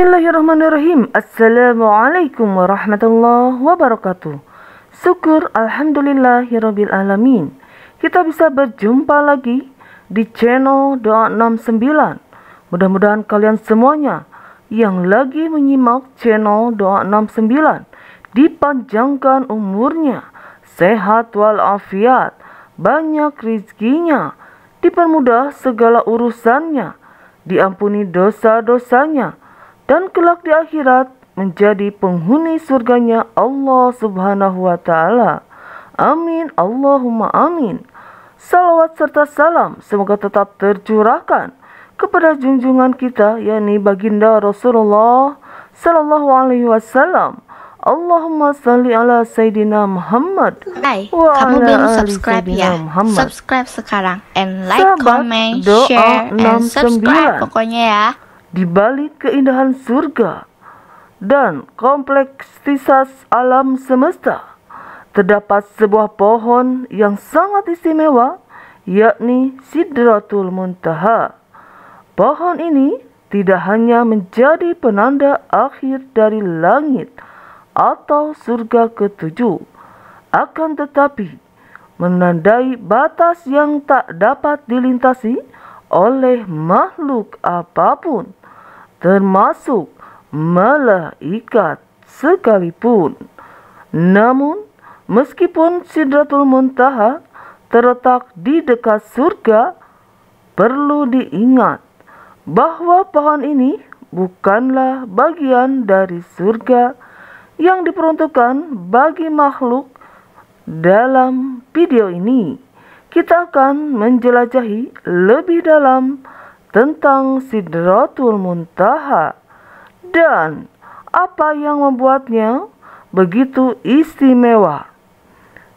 Bismillahirrahmanirrahim. Assalamualaikum warahmatullahi wabarakatuh. Syukur alhamdulillahirabbil alamin. Kita bisa berjumpa lagi di channel Doa 69. Mudah-mudahan kalian semuanya yang lagi menyimak channel Doa 69 dipanjangkan umurnya, sehat walafiat, banyak rizkinya, dipermudah segala urusannya, diampuni dosa-dosanya, dan kelak di akhirat menjadi penghuni surganya Allah Subhanahu wa Ta'ala. Amin, Allahumma amin. Salawat serta salam semoga tetap tercurahkan kepada junjungan kita, yakni baginda Rasulullah Sallallahu Alaihi Wasallam. Allahumma salli ala Sayyidina Muhammad. Hai, kamu belum subscribe ya? Subscribe sekarang and like, comment, share, and subscribe pokoknya ya. Di balik keindahan surga dan kompleksitas alam semesta, terdapat sebuah pohon yang sangat istimewa, yakni Sidratul Muntaha. Pohon ini tidak hanya menjadi penanda akhir dari langit atau surga ketujuh, akan tetapi menandai batas yang tak dapat dilintasi oleh makhluk apapun, termasuk malaikat sekalipun. Namun, meskipun Sidratul Muntaha terletak di dekat surga, perlu diingat bahwa pohon ini bukanlah bagian dari surga yang diperuntukkan bagi makhluk. Dalam video ini, kita akan menjelajahi lebih dalam tentang Sidratul Muntaha dan apa yang membuatnya begitu istimewa.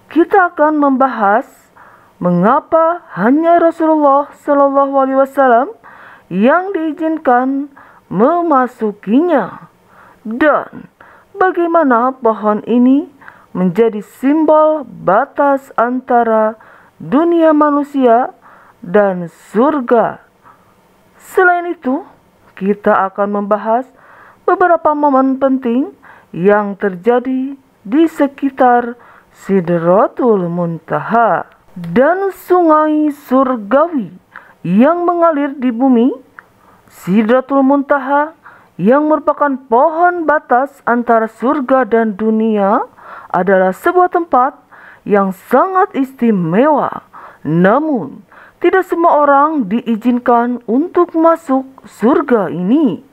Kita akan membahas mengapa hanya Rasulullah Shallallahu Alaihi Wasallam yang diizinkan memasukinya, dan bagaimana pohon ini menjadi simbol batas antara dunia manusia dan surga. Selain itu, kita akan membahas beberapa momen penting yang terjadi di sekitar Sidratul Muntaha dan sungai surgawi yang mengalir di bumi. Sidratul Muntaha yang merupakan pohon batas antara surga dan dunia adalah sebuah tempat yang sangat istimewa. Namun, tidak semua orang diizinkan untuk masuk surga ini.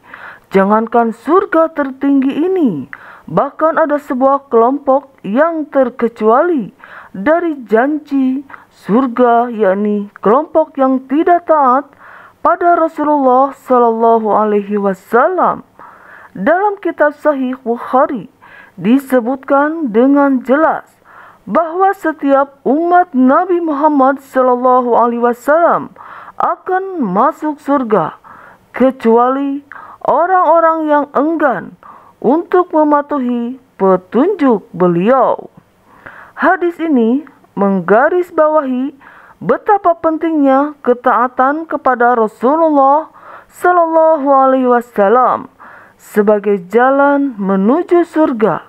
Jangankan surga tertinggi ini, bahkan ada sebuah kelompok yang terkecuali dari janji surga, yakni kelompok yang tidak taat pada Rasulullah Sallallahu Alaihi Wasallam. Dalam kitab Sahih Bukhari disebutkan dengan jelas bahwa setiap umat Nabi Muhammad Sallallahu Alaihi Wasallam akan masuk surga kecuali orang-orang yang enggan untuk mematuhi petunjuk beliau. Hadis ini menggarisbawahi betapa pentingnya ketaatan kepada Rasulullah Sallallahu Alaihi Wasallam sebagai jalan menuju surga.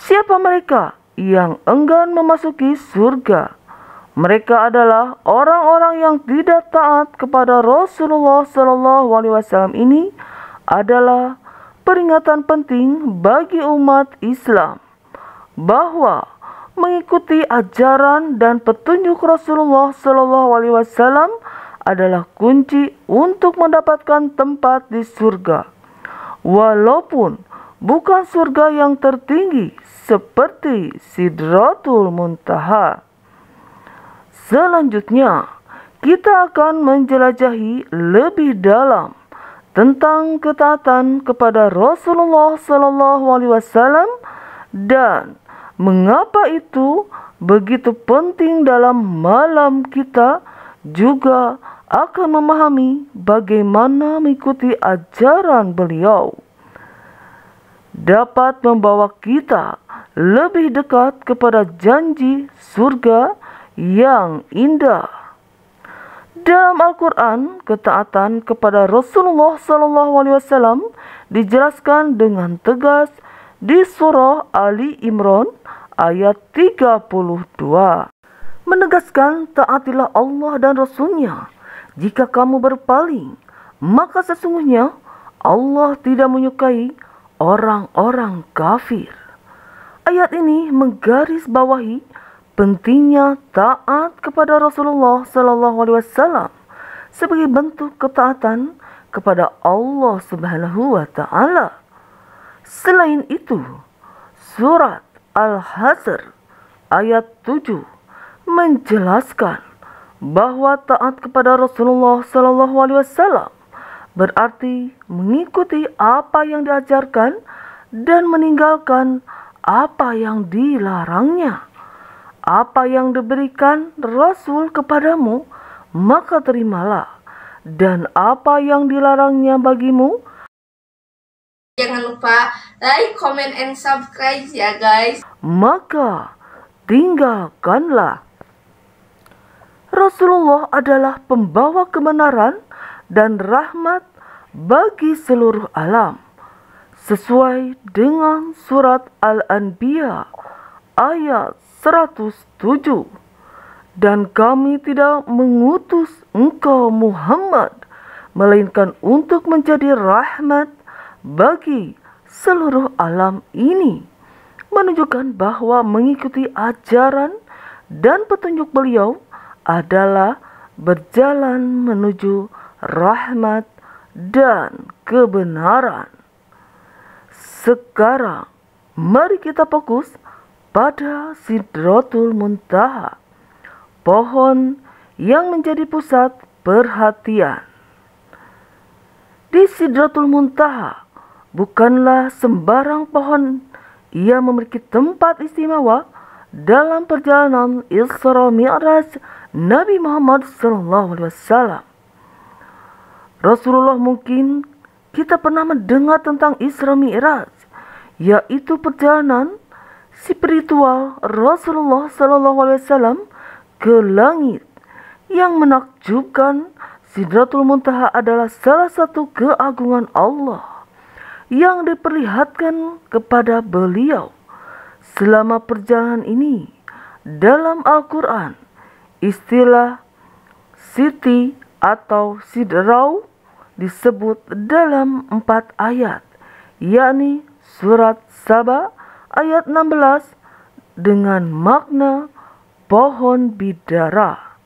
Siapa mereka yang enggan memasuki surga? Mereka adalah orang-orang yang tidak taat kepada Rasulullah Sallallahu Alaihi Wasallam. Ini adalah peringatan penting bagi umat Islam bahwa mengikuti ajaran dan petunjuk Rasulullah Sallallahu Alaihi Wasallam adalah kunci untuk mendapatkan tempat di surga, walaupun bukan surga yang tertinggi seperti Sidratul Muntaha. Selanjutnya, kita akan menjelajahi lebih dalam tentang ketaatan kepada Rasulullah Sallallahu Alaihi Wasallam dan mengapa itu begitu penting. Dalam malam kita juga akan memahami bagaimana mengikuti ajaran beliau dapat membawa kita lebih dekat kepada janji surga yang indah. Dalam Al-Quran, ketaatan kepada Rasulullah SAW dijelaskan dengan tegas di surah Ali Imran ayat 32. Menegaskan taatilah Allah dan Rasul-Nya. Jika kamu berpaling, maka sesungguhnya Allah tidak menyukai orang-orang kafir. Ayat ini menggarisbawahi pentingnya taat kepada Rasulullah SAW sebagai bentuk ketaatan kepada Allah Subhanahu wa Ta'ala. Selain itu, surat Al-Hasr ayat 7 menjelaskan bahwa taat kepada Rasulullah SAW berarti mengikuti apa yang diajarkan dan meninggalkan apa yang dilarangnya. Apa yang diberikan Rasul kepadamu, maka terimalah. Dan apa yang dilarangnya bagimu, jangan lupa like, comment, and subscribe ya guys. Maka tinggalkanlah. Rasulullah adalah pembawa kebenaran dan rahmat bagi seluruh alam. Sesuai dengan surat Al-Anbiya ayat 107. Dan kami tidak mengutus engkau Muhammad melainkan untuk menjadi rahmat bagi seluruh alam ini, menunjukkan bahwa mengikuti ajaran dan petunjuk beliau adalah berjalan menuju rahmat dan kebenaran. Sekarang mari kita fokus pada Sidratul Muntaha, pohon yang menjadi pusat perhatian. Di Sidratul Muntaha bukanlah sembarang pohon, ia memiliki tempat istimewa dalam perjalanan Isra Mi'raj Nabi Muhammad SAW. Rasulullah, mungkin kita pernah mendengar tentang Isra Mi'raj, yaitu perjalanan spiritual Rasulullah SAW ke langit yang menakjubkan. Sidratul Muntaha adalah salah satu keagungan Allah yang diperlihatkan kepada beliau selama perjalanan ini. Dalam Al-Quran, istilah Siti atau Sidrah disebut dalam 4 ayat, yakni surat Saba ayat 16 dengan makna pohon bidara,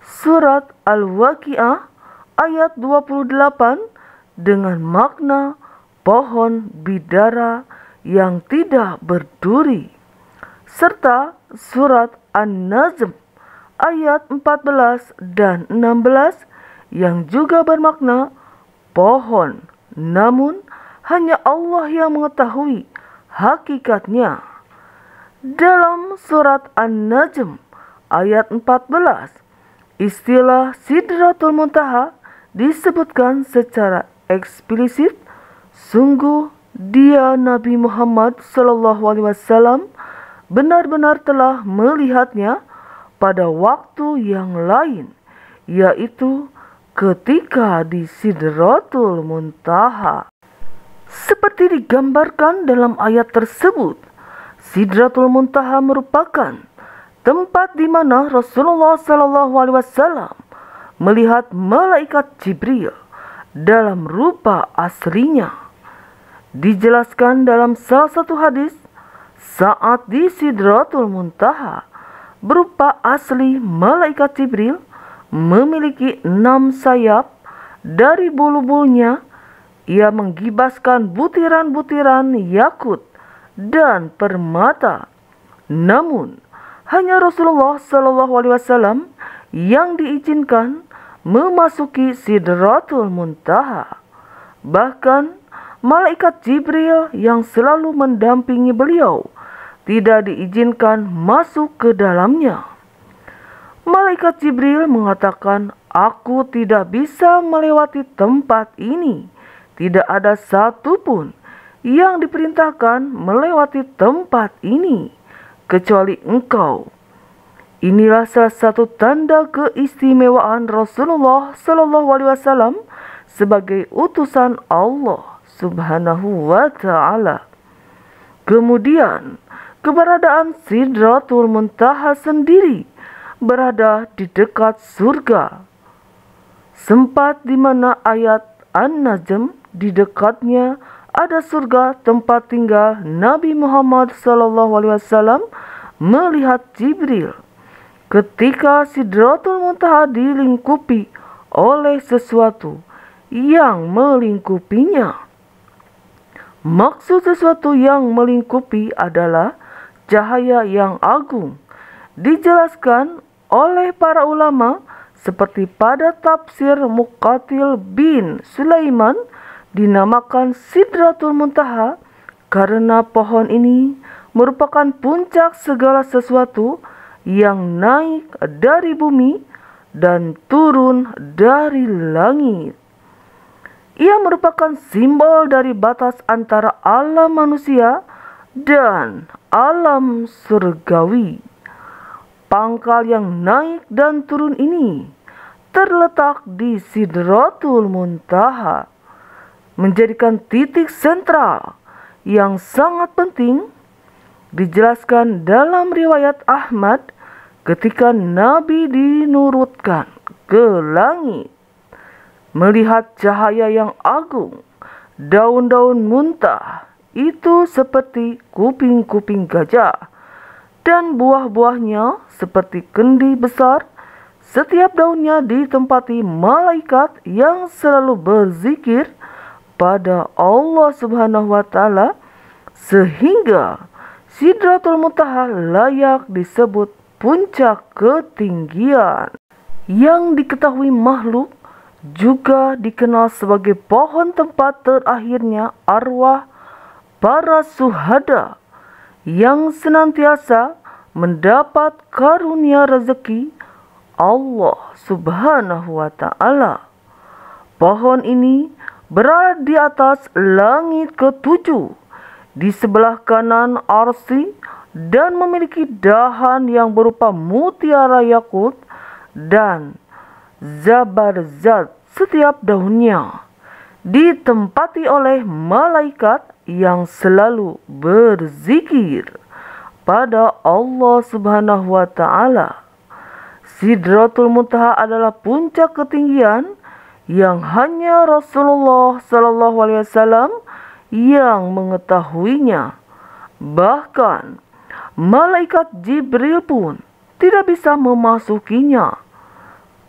surat Al-Waqiah ayat 28 dengan makna pohon bidara yang tidak berduri, serta surat An-Najm ayat 14 dan 16 yang juga bermakna pohon, namun hanya Allah yang mengetahui hakikatnya. Dalam surat An-Najm ayat 14, istilah Sidratul Muntaha disebutkan secara eksplisit. Sungguh dia Nabi Muhammad SAW benar-benar telah melihatnya pada waktu yang lain, yaitu ketika di Sidratul Muntaha. Seperti digambarkan dalam ayat tersebut, Sidratul Muntaha merupakan tempat di mana Rasulullah SAW melihat malaikat Jibril dalam rupa aslinya. Dijelaskan dalam salah satu hadis, saat di Sidratul Muntaha, berupa asli malaikat Jibril memiliki 6 sayap. Dari bulu-bulunya ia menggibaskan butiran-butiran yakut dan permata. Namun hanya Rasulullah SAW yang diizinkan memasuki Sidratul Muntaha. Bahkan malaikat Jibril yang selalu mendampingi beliau tidak diizinkan masuk ke dalamnya. Malaikat Jibril mengatakan, "Aku tidak bisa melewati tempat ini. Tidak ada satupun yang diperintahkan melewati tempat ini kecuali engkau." Inilah salah satu tanda keistimewaan Rasulullah Sallallahu Alaihi Wasallam sebagai utusan Allah Subhanahu wa Ta'ala. Kemudian, keberadaan Sidratul Muntaha sendiri berada di dekat surga. Sempat di mana ayat An-Najm di dekatnya ada surga tempat tinggal Nabi Muhammad SAW melihat Jibril ketika Sidratul Muntaha dilingkupi oleh sesuatu yang melingkupinya. Maksud sesuatu yang melingkupi adalah cahaya yang agung. Dijelaskan oleh para ulama seperti pada tafsir Muqatil bin Sulaiman dinamakan Sidratul Muntaha karena pohon ini merupakan puncak segala sesuatu yang naik dari bumi dan turun dari langit. Ia merupakan simbol dari batas antara alam manusia dan alam surgawi. Pangkal yang naik dan turun ini terletak di Sidratul Muntaha, menjadikan titik sentral yang sangat penting. Dijelaskan dalam riwayat Ahmad ketika Nabi dinurutkan ke langit, melihat cahaya yang agung, daun-daun muntah itu seperti kuping-kuping gajah, dan buah-buahnya seperti kendi besar. Setiap daunnya ditempati malaikat yang selalu berzikir pada Allah Subhanahu wa Ta'ala, sehingga Sidratul Muntaha layak disebut puncak ketinggian. Yang diketahui makhluk juga dikenal sebagai pohon tempat terakhirnya arwah para syuhada yang senantiasa mendapat karunia rezeki Allah Subhanahu wa Ta'ala. Pohon ini berada di atas langit ketujuh, di sebelah kanan arsy, dan memiliki dahan yang berupa mutiara yakut dan zabarzat. Setiap daunnya ditempati oleh malaikat yang selalu berzikir pada Allah Subhanahu wa Ta'ala. Sidratul Muntaha adalah puncak ketinggian yang hanya Rasulullah Sallallahu Alaihi Wasallam yang mengetahuinya. Bahkan malaikat Jibril pun tidak bisa memasukinya.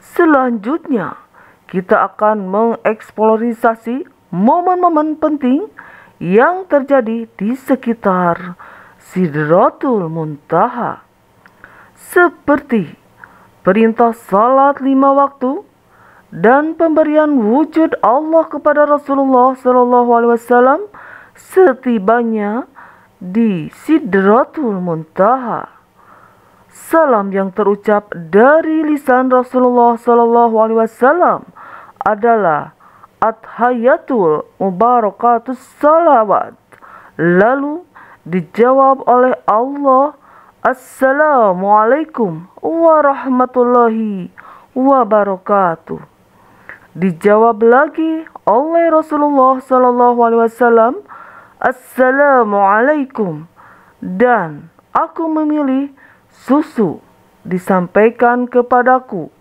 Selanjutnya, kita akan mengeksplorasi momen-momen penting yang terjadi di sekitar Sidratul Muntaha, seperti perintah salat 5 waktu dan pemberian wujud Allah kepada Rasulullah SAW setibanya di Sidratul Muntaha. Salam yang terucap dari lisan Rasulullah SAW adalah At-Hayatul Mubarakatus Salawat. Lalu dijawab oleh Allah, Assalamualaikum warahmatullahi wabarakatuh. Dijawab lagi oleh Rasulullah SAW, Assalamualaikum, dan aku memilih susu. Disampaikan kepadaku,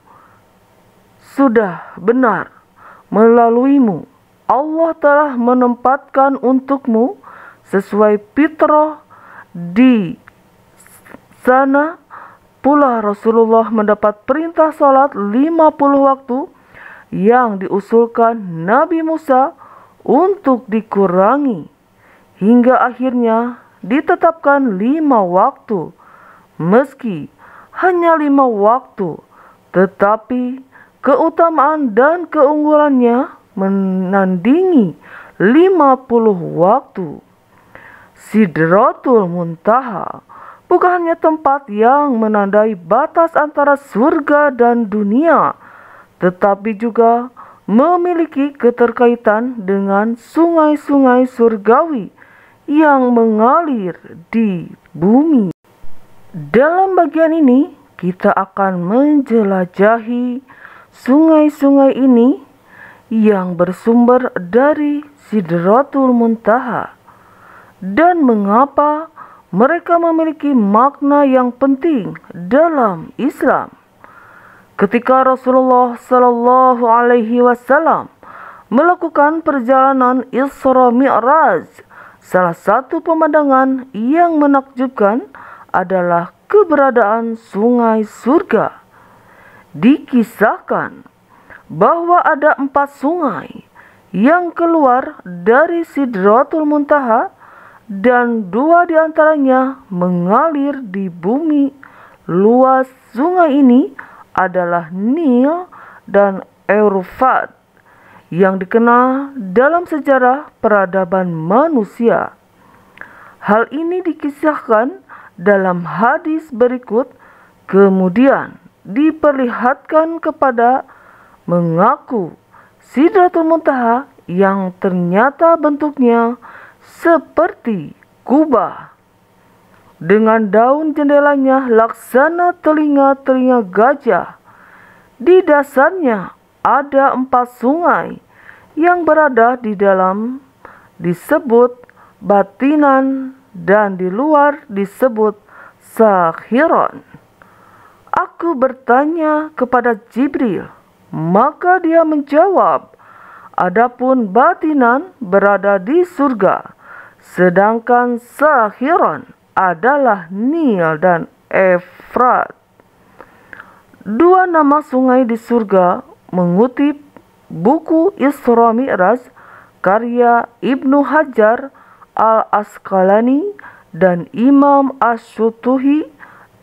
sudah benar, melaluimu Allah telah menempatkan untukmu sesuai fitrah. Di sana pula Rasulullah mendapat perintah salat 50 waktu yang diusulkan Nabi Musa untuk dikurangi, hingga akhirnya ditetapkan 5 waktu. Meski hanya 5 waktu, tetapi keutamaan dan keunggulannya menandingi 50 waktu. Sidratul Muntaha bukan hanya tempat yang menandai batas antara surga dan dunia, tetapi juga memiliki keterkaitan dengan sungai-sungai surgawi yang mengalir di bumi. Dalam bagian ini, kita akan menjelajahi sungai-sungai ini yang bersumber dari Sidratul Muntaha dan mengapa mereka memiliki makna yang penting dalam Islam. Ketika Rasulullah Shallallahu Alaihi Wasallam melakukan perjalanan Isra Mi'raj, salah satu pemandangan yang menakjubkan adalah keberadaan sungai surga. Dikisahkan bahwa ada 4 sungai yang keluar dari Sidratul Muntaha dan 2 diantaranya mengalir di bumi. Luas sungai ini adalah Nil dan Eufrat yang dikenal dalam sejarah peradaban manusia. Hal ini dikisahkan dalam hadis berikut, kemudian diperlihatkan kepada mengaku Sidratul Muntaha yang ternyata bentuknya seperti kubah. Dengan daun jendelanya laksana telinga-telinga gajah. Di dasarnya ada 4 sungai yang berada di dalam disebut batinan dan di luar disebut sakhiron. Aku bertanya kepada Jibril, maka dia menjawab, adapun batinan berada di surga, sedangkan sakhiron adalah Nil dan Efrat. 2 nama sungai di surga mengutip buku Isra Mi'raj karya Ibnu Hajar Al-Asqalani dan Imam Ash-Shutuhi.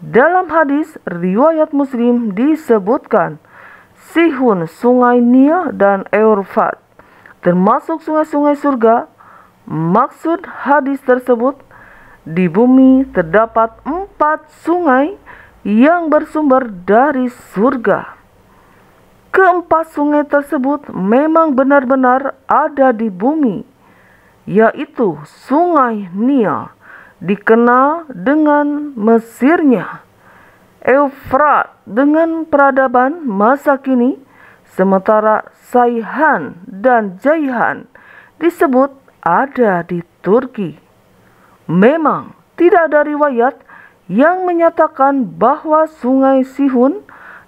Dalam hadis riwayat Muslim disebutkan Sihun, sungai Nil dan Eufrat termasuk sungai-sungai surga. Maksud hadis tersebut, di bumi terdapat 4 sungai yang bersumber dari surga. Keempat sungai tersebut memang benar-benar ada di bumi, yaitu sungai Nil dikenal dengan Mesirnya, Eufrat dengan peradaban masa kini, sementara Sayhan dan Jaihan disebut ada di Turki. Memang tidak ada riwayat yang menyatakan bahwa sungai Sihun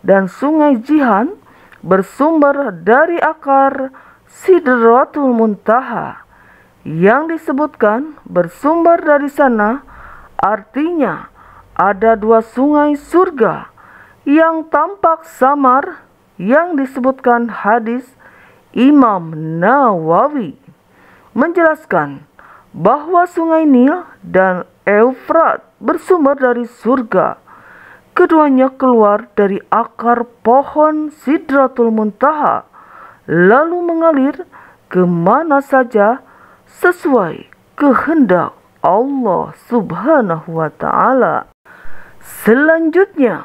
dan sungai Jihan bersumber dari akar Sidratul Muntaha. Yang disebutkan bersumber dari sana artinya ada 2 sungai surga yang tampak samar yang disebutkan hadis. Imam Nawawi menjelaskan bahwa sungai Nil dan Eufrat bersumber dari surga. Keduanya keluar dari akar pohon Sidratul Muntaha lalu mengalir kemana saja sesuai kehendak Allah Subhanahu wa Ta'ala. Selanjutnya,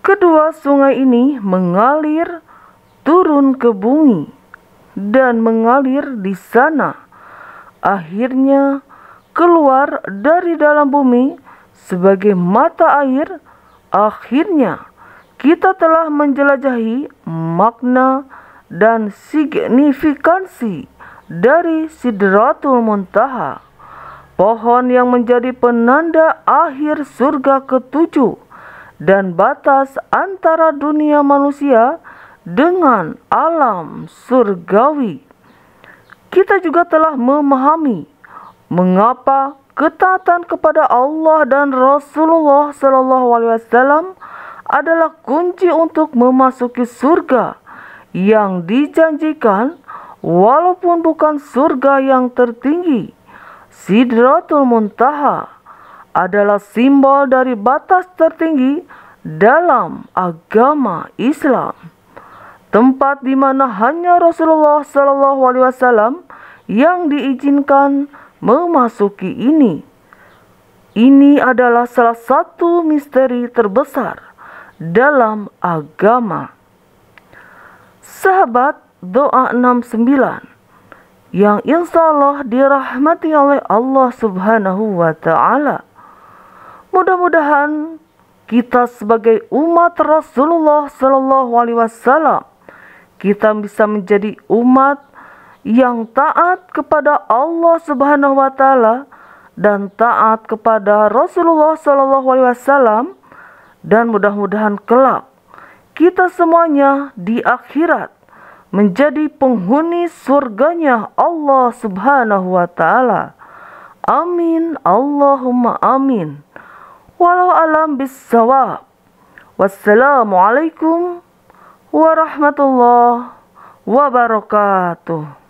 kedua sungai ini mengalir turun ke bumi dan mengalir di sana. Akhirnya keluar dari dalam bumi sebagai mata air. Akhirnya kita telah menjelajahi makna dan signifikansi dari Sidratul Muntaha, pohon yang menjadi penanda akhir surga ke-7 dan batas antara dunia manusia dengan alam surgawi. Kita juga telah memahami mengapa ketaatan kepada Allah dan Rasulullah SAW adalah kunci untuk memasuki surga yang dijanjikan, walaupun bukan surga yang tertinggi. Sidratul Muntaha adalah simbol dari batas tertinggi dalam agama Islam, tempat di mana hanya Rasulullah SAW yang diizinkan memasuki ini. Ini adalah salah satu misteri terbesar dalam agama. Sahabat doa 69 yang insya Allah dirahmati oleh Allah Subhanahu wa Ta'ala. Mudah-mudahan kita sebagai umat Rasulullah Sallallahu Alaihi Wasallam, kita bisa menjadi umat yang taat kepada Allah Subhanahu Wa Taala dan taat kepada Rasulullah Sallallahu Alaihi Wasallam, dan mudah-mudahan kelak kita semuanya di akhirat menjadi penghuni surganya Allah Subhanahu Wa Taala. Amin, Allahumma amin. Walau alam bisawab. Wassalamualaikum warahmatullahi wabarakatuh.